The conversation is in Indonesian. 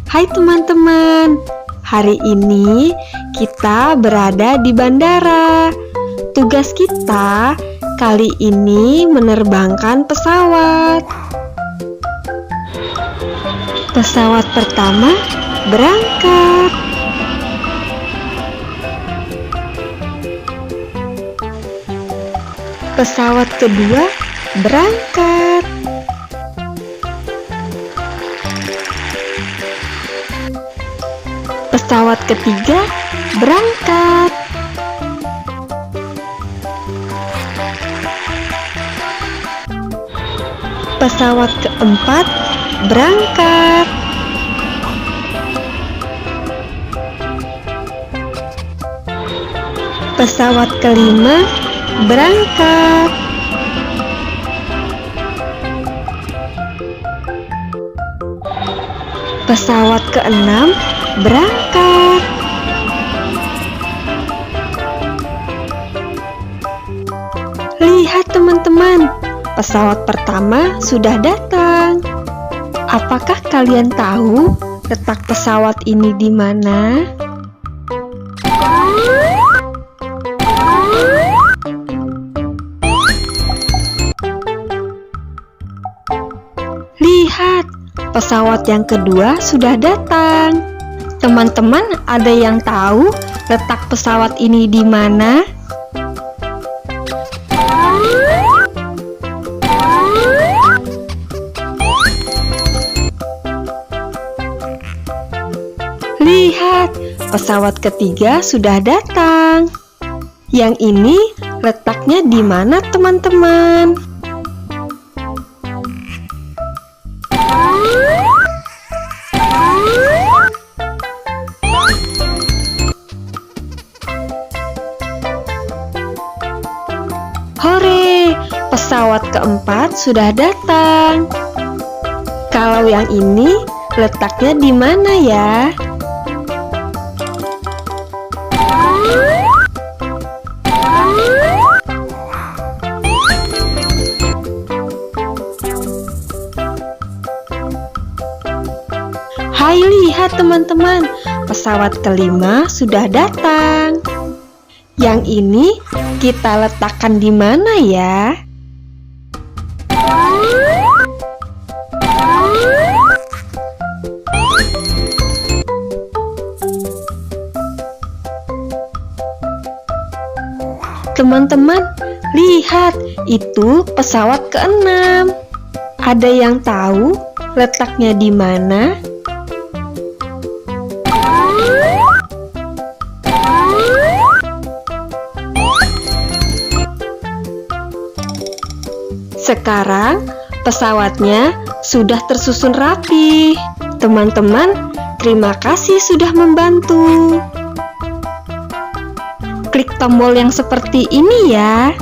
Hai teman-teman, hari ini kita berada di bandara. Tugas kita kali ini menerbangkan pesawat. Pesawat pertama berangkat. Pesawat kedua berangkat. Pesawat ketiga berangkat. Pesawat keempat berangkat. Pesawat kelima berangkat. Pesawat keenam berangkat. Lihat teman-teman, pesawat pertama sudah datang. Apakah kalian tahu letak pesawat ini di mana? Lihat, pesawat yang kedua sudah datang. Teman-teman, ada yang tahu letak pesawat ini di mana? Lihat, pesawat ketiga sudah datang. Yang ini letaknya di mana, teman-teman? Hore, pesawat keempat sudah datang. Kalau yang ini letaknya di mana ya? Hai, lihat teman-teman, pesawat kelima sudah datang. Yang ini kita letakkan di mana ya? Teman-teman, lihat, itu pesawat keenam. Ada yang tahu letaknya di mana? Sekarang pesawatnya sudah tersusun rapi. Teman-teman, terima kasih sudah membantu. Klik tombol yang seperti ini ya.